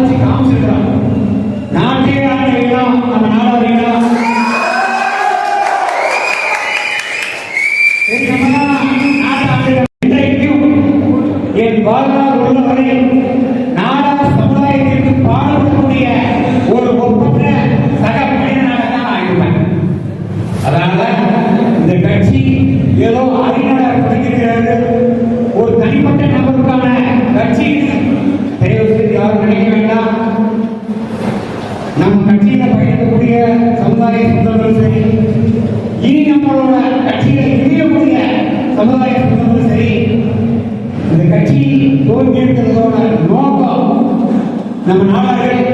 சாதிச்சு காமிச்சிருக்கிறோம். நாட்டே ஆளுநர்களாம் நம்ம நாடாளுநர்களாம் என் வாழ்நாள் உள்ளவரை நாடா சமுதாயத்திற்கு பாடுபடக்கூடிய ஒரு ஒப்பற்ற சக மனிதனாக தான் நான் இருப்பேன். அதனால இந்த கட்சி ஏதோ அறிஞராக படிக்கிறது ஒரு தனிப்பட்ட நபருக்கான கட்சி தயவு செய்து யாரும் நினைக்க வேண்டாம். நம் கட்சியில பயணிக்கக்கூடிய சமுதாய சொந்தங்களும் சரி, இனி நம்மளோட கட்சியில இணையக்கூடிய சமுதாய சொந்தங்களும் சரி, இந்த கட்சி தோல்வி இருக்கிறதோட நோக்கம் நம்ம நாடார்கள்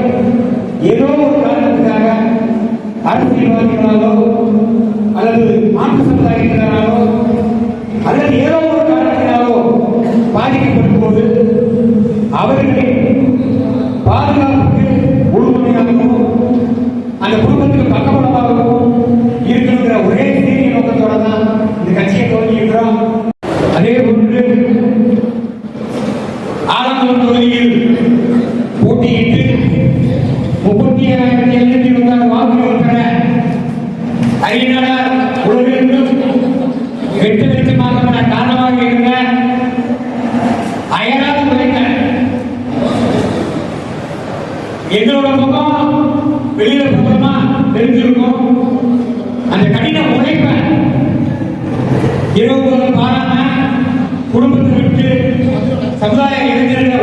ஏதோ ஒரு காரணத்துக்காக அரசியல்வாதிகளாலோ அல்லது மாற்று சமுதாயத்தினராலோ அல்லது ஏதோ ஒரு காரணத்தினாலோ பாதிக்கப்படும் போது அவர்களின் பாதுகாப்புக்கு முழுமையாகவும் அந்த குடும்பத்துக்கு பக்கபலமாகவும் இருக்கிற ஒரே சீரிய நோக்கத்தோட தான் இந்த கட்சியை துவங்கியிருக்கிறோம். அதே போன்று ஆலந்தூர் தொகுதியில் போட்டியிட்டு 37,726 வாக்குகள் பெற அறிஞர் உலகிற்கும் 8 லட்சமாக காரணமாக இருந்த அயராத உழைத்தனர். எங்களோட முகம் வெளியில பக்கமா தெரிஞ்சிருக்கும். அந்த கடின உழைப்பை இரவு பாராம குடும்பத்தை விட்டு சமுதாய இளைஞர்கள்